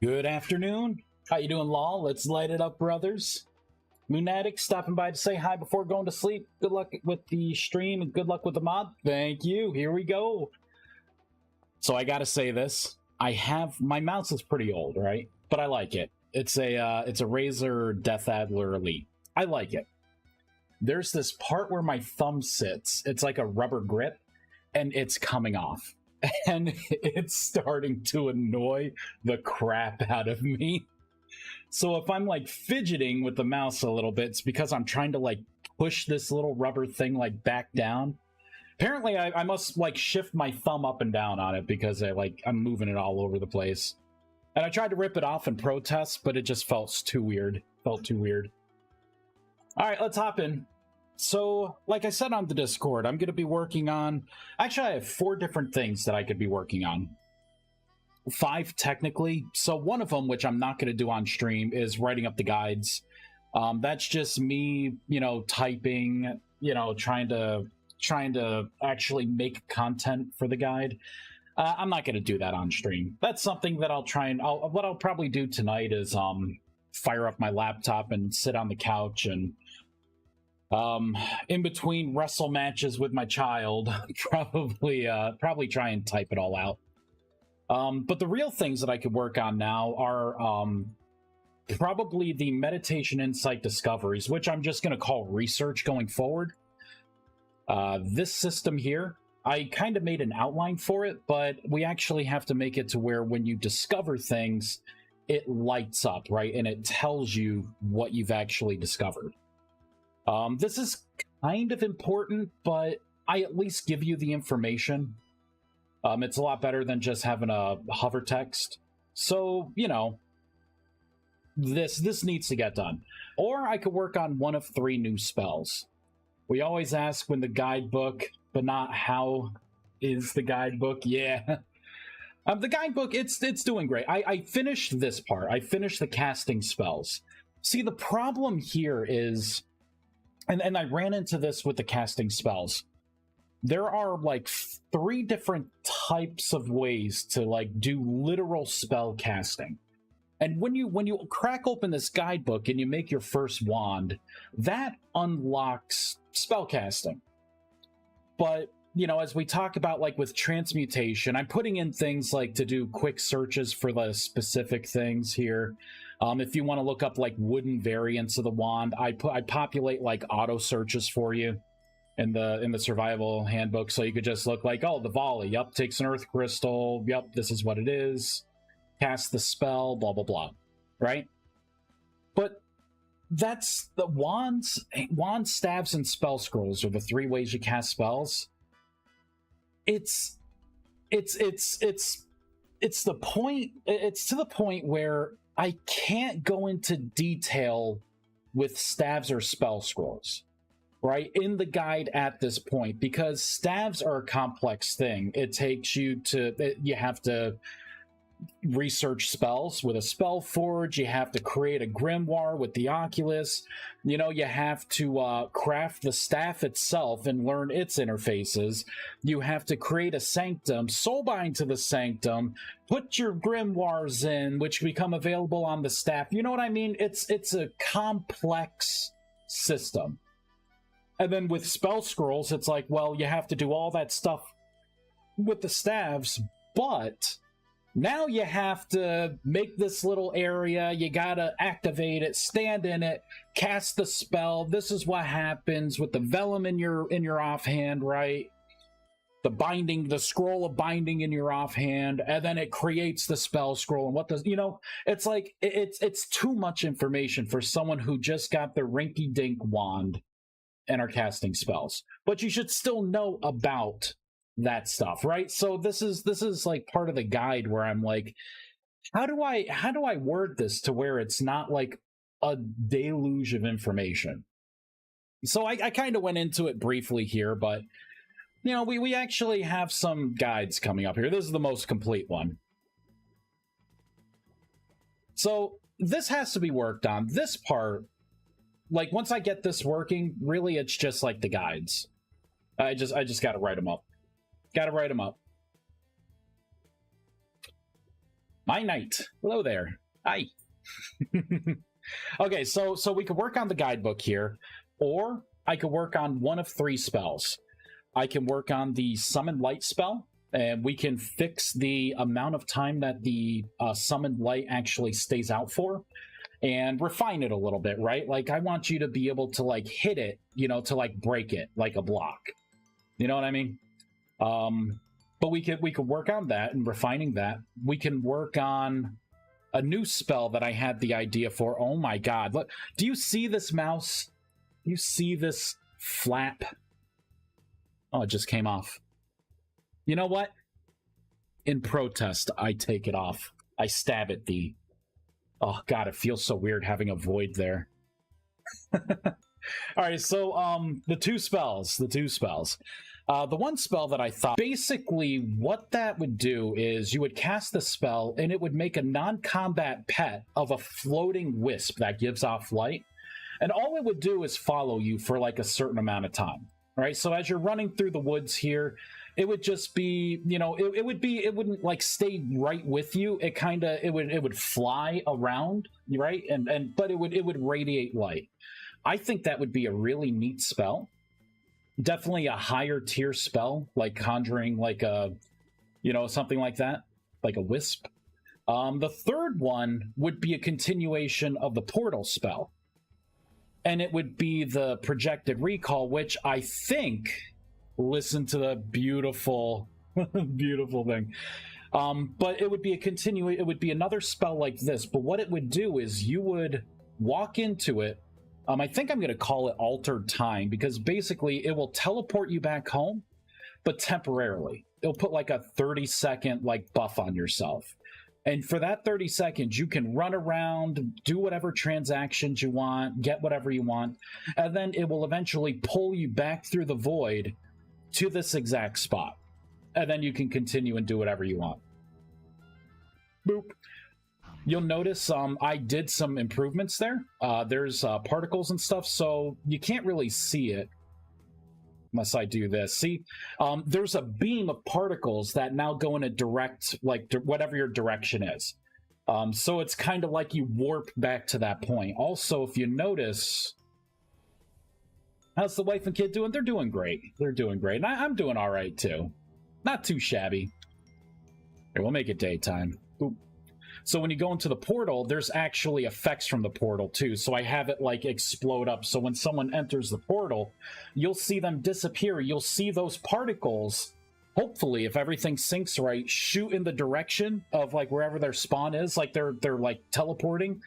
Good afternoon. How you doing, Law? Let's light it up, brothers. Lunatic stopping by to say hi before going to sleep. Good luck with the stream and good luck with the mod. Thank you. Here we go. So I gotta say this. My mouse is pretty old, right? But I like it. It's a Razer Death Adler Elite. I like it. There's this part where my thumb sits. It's like a rubber grip, and it's coming off. And it's starting to annoy the crap out of me. So if I'm like fidgeting with the mouse a little bit, it's because I'm trying to like push this little rubber thing like back down. Apparently I must like shift my thumb up and down on it because I'm moving it all over the place. And I tried to rip it off in protest, but it just felt too weird. All right, let's hop in. So, like I said on the Discord, I'm going to be working on... Actually, I have 4 different things that I could be working on. 5, technically. So one of them, which I'm not going to do on stream, is writing up the guides. That's just me, typing, trying to actually make content for the guide. I'm not going to do that on stream. That's something that what I'll probably do tonight is fire up my laptop and sit on the couch and... in between wrestle matches with my child, probably try and type it all out. But the real things that I could work on now are probably the meditation insight discoveries, which I'm just going to call research going forward. This system here, I kind of made an outline for it, but we actually have to make it to where when you discover things, it lights up, right? And it tells you what you've actually discovered. This is kind of important, but I at least give you the information. It's a lot better than just having a hover text. So, this needs to get done. Or I could work on one of 3 new spells. We always ask when the guidebook, but not how is the guidebook. Yeah. The guidebook, it's doing great. I finished this part. I finished the casting spells. See, the problem here is... And I ran into this with the casting spells. There are like 3 different types of ways to like do literal spell casting. And when you crack open this guidebook and you make your first wand, that unlocks spell casting. But, as we talk about like with transmutation, I'm putting in things like to do quick searches for the specific things here. If you want to look up like wooden variants of the wand, I populate like auto searches for you in the survival handbook, so you could just look like, oh, the volley, yep, takes an earth crystal, yep, this is what it is, cast the spell, blah blah blah, right? But that's the wands, staves, and spell scrolls are the 3 ways you cast spells. It's the point. It's to the point where I can't go into detail with staves or spell scrolls, right, in the guide at this point, because staves are a complex thing. It takes you have to research spells with a spell forge, you have to create a grimoire with the oculus, you have to craft the staff itself and learn its interfaces, you have to create a sanctum, soulbind to the sanctum, put your grimoires in, which become available on the staff. You know what I mean? It's a complex system. And then with spell scrolls, it's like, well, you have to do all that stuff with the staves, but now you have to make this little area, you gotta activate it, stand in it, cast the spell. This is what happens with the vellum in your offhand, right? The scroll of binding in your offhand, and then it creates the spell scroll. And what does, it's like, it's too much information for someone who just got the rinky-dink wand and are casting spells. But you should still know about that stuff, right? So this is like part of the guide where I'm like, how do I word this to where it's not like a deluge of information? So I kind of went into it briefly here, but we actually have some guides coming up here. This is the most complete one. So this has to be worked on. This part, like once I get this working, really it's just like the guides. I just got to write them up. My knight. Hello there. Hi. Okay, so we could work on the guidebook here, or I could work on one of 3 spells. I can work on the Summon Light spell, and we can fix the amount of time that the Summoned Light actually stays out for, and refine it a little bit, right? Like, I want you to be able to, like, hit it, you know, to, like, break it, like a block. You know what I mean? But we could work on that and refining that. We can work on a new spell that I had the idea for. Oh my god. Look, do you see this mouse? Do you see this flap? Oh, it just came off. You know what? In protest, I take it off. I stab at thee. Oh god, it feels so weird having a void there. Alright, so the two spells. The one spell that I thought, basically what that would do is you would cast the spell and it would make a non-combat pet of a floating wisp that gives off light. And all it would do is follow you for like a certain amount of time, right? So as you're running through the woods here, it would just be, you know, it wouldn't like stay right with you. It would fly around, right? But it would radiate light. I think that would be a really neat spell. Definitely a higher tier spell, like conjuring like a, you know, something like that, like a wisp. The third one would be a continuation of the portal spell. And it would be the projected recall, which I think, listen to the beautiful, beautiful thing. But it would be it would be another spell like this. But what it would do is you would walk into it. I think I'm going to call it Altered Time, because basically it will teleport you back home, but temporarily. It'll put like a 30-second like buff on yourself. And for that 30 seconds, you can run around, do whatever transactions you want, get whatever you want, and then it will eventually pull you back through the void to this exact spot. And then you can continue and do whatever you want. Boop. You'll notice I did some improvements there. There's particles and stuff, so you can't really see it unless I do this. See, there's a beam of particles that now go in a direct, like whatever your direction is. So it's kind of like you warp back to that point. Also, if you notice, how's the wife and kid doing? They're doing great. They're doing great. And I'm doing all right, too. Not too shabby. Here, we'll make it daytime. Oop. So when you go into the portal, there's actually effects from the portal too. So I have it like explode up. So when someone enters the portal, you'll see them disappear. You'll see those particles, hopefully, if everything syncs right, shoot in the direction of like wherever their spawn is, like they're like teleporting.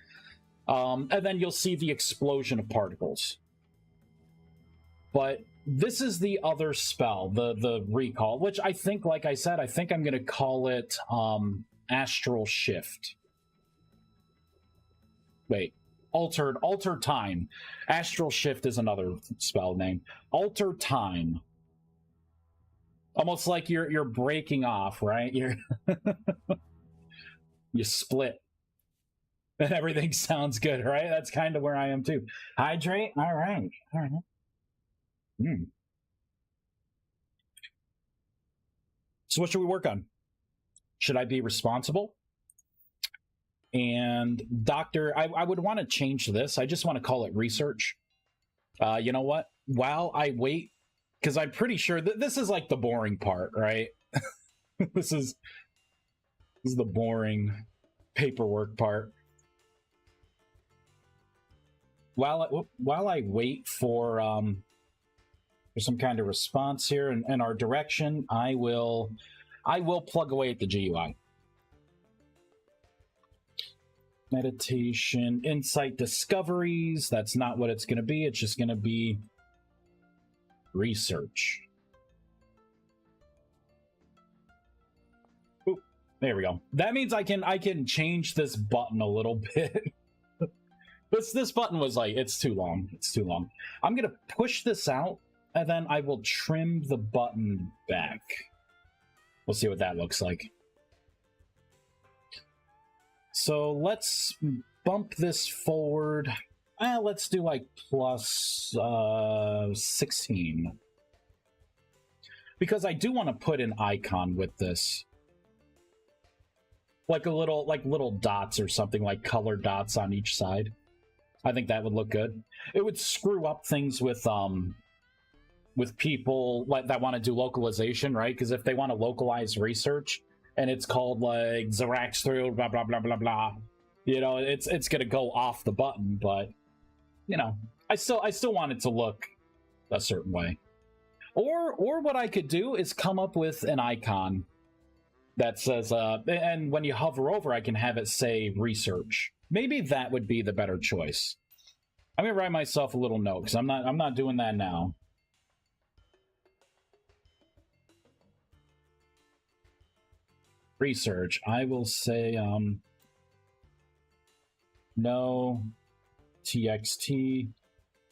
And then you'll see the explosion of particles. But this is the other spell, the recall, which I think, like I said, I think I'm going to call it Astral Shift. Wait, Altered Time. Astral Shift is another spell name. Altered Time. Almost like you're breaking off, right? You split. And everything sounds good, right? That's kind of where I am too. Hydrate? All right. So what should we work on? Should I be responsible? And doctor, I would want to change this. I just want to call it research. You know what? While I wait, because I'm pretty sure that this is like the boring part, right? This is the boring paperwork part. While I wait for some kind of response here in our direction, I will plug away at the GUI. Meditation, insight discoveries. That's not what it's going to be. It's just going to be research. Ooh, there we go. That means I can change this button a little bit. This button was like, it's too long. It's too long. I'm going to push this out, and then I will trim the button back. We'll see what that looks like. So let's bump this forward. Let's do like plus 16. Because I do want to put an icon with this. like little dots or something, like colored dots on each side. I think that would look good. It would screw up things with people like that want to do localization, right? Because if they want to localize research and it's called like Zirax through blah blah blah blah blah, you know, it's gonna go off the button. But you know, I still want it to look a certain way. Or what I could do is come up with an icon that says and when you hover over, I can have it say research. Maybe that would be the better choice. I'm gonna write myself a little note because I'm not doing that now. Research. I will say no txt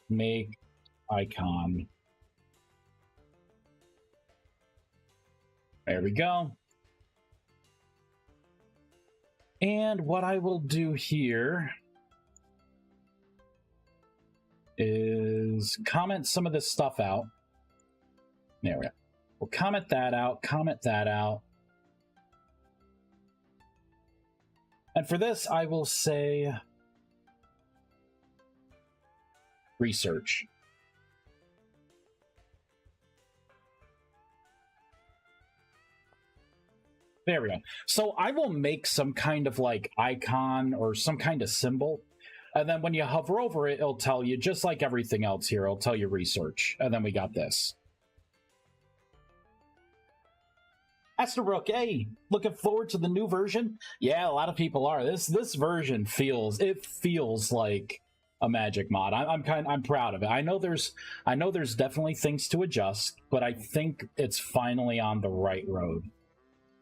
make icon. There we go. And what I will do here is comment some of this stuff out. There we go. We'll comment that out, comment that out. And for this, I will say research. There we go. So I will make some kind of like icon or some kind of symbol. And then when you hover over it, it'll tell you, just like everything else here, it'll tell you research. And then we got this. Esterbrook, hey, looking forward to the new version? Yeah, a lot of people are. This version feels like a Magic mod. I'm proud of it. I know there's definitely things to adjust, but I think it's finally on the right road.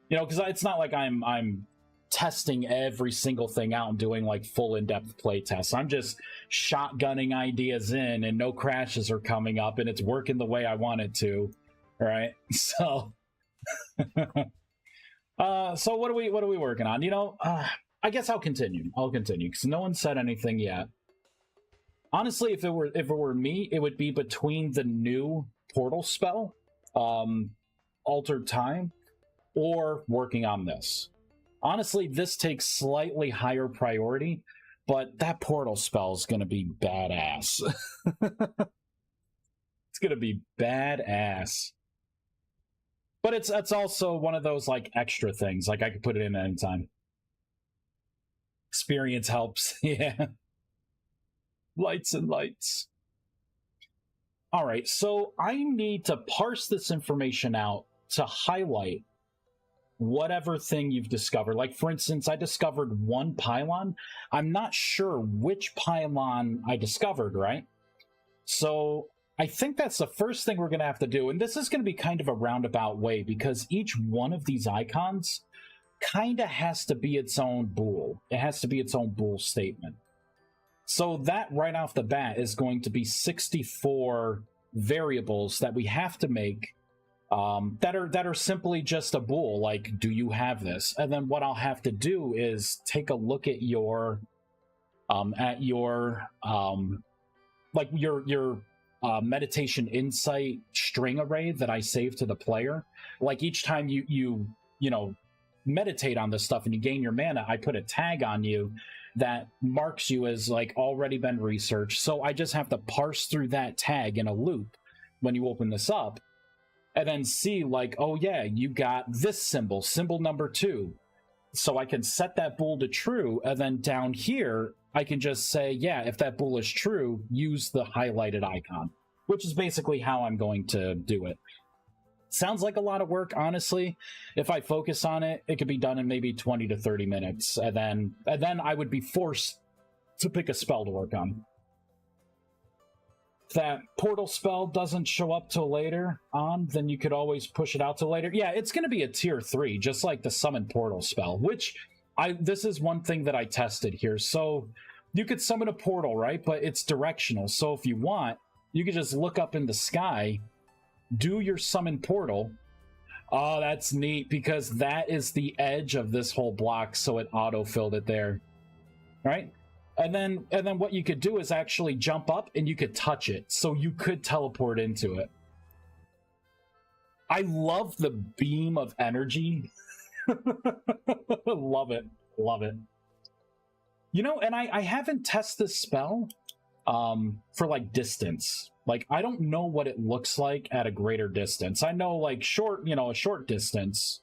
You know, because it's not like I'm testing every single thing out and doing like full in-depth play tests. I'm just shotgunning ideas in, and no crashes are coming up, and it's working the way I want it to. Right? So, so what are we working on? You know, I guess I'll continue because no one said anything yet. Honestly, if it were me, it would be between the new portal spell, Altered Time, or working on this. Honestly, this takes slightly higher priority, but that portal spell is going to be badass. It's going to be badass. But it's also one of those like extra things. Like I could put it in at any time. Experience helps. Yeah. Lights and lights. All right, so I need to parse this information out to highlight whatever thing you've discovered. Like, for instance, I discovered one pylon. I'm not sure which pylon I discovered, right? So I think that's the first thing we're going to have to do. And this is going to be kind of a roundabout way because each one of these icons kind of has to be its own bool. It has to be its own bool statement. So that right off the bat is going to be 64 variables that we have to make that are simply just a bool, like, do you have this? And then what I'll have to do is take a look at your meditation insight string array that I saved to the player. Like each time you know, meditate on this stuff and you gain your mana, I put a tag on you that marks you as like already been researched. So I just have to parse through that tag in a loop when you open this up, and then see like, oh yeah, you got this symbol number 2. So I can set that bool to true, and then down here, I can just say, yeah, if that bool is true, use the highlighted icon, which is basically how I'm going to do it. Sounds like a lot of work, honestly. If I focus on it, it could be done in maybe 20 to 30 minutes, and then I would be forced to pick a spell to work on. If that portal spell doesn't show up till later on, then you could always push it out till later. Yeah, it's going to be a tier 3, just like the summon portal spell, which this is one thing that I tested here. So you could summon a portal, right? But it's directional. So if you want, you could just look up in the sky, do your summon portal. Oh, that's neat, because that is the edge of this whole block, so it auto-filled it there. Right? And then what you could do is actually jump up and you could touch it, so you could teleport into it. I love the beam of energy Love it. Love it. You know, and I haven't tested this spell for like distance. Like, I don't know what it looks like at a greater distance. I know like short, you know, a short distance,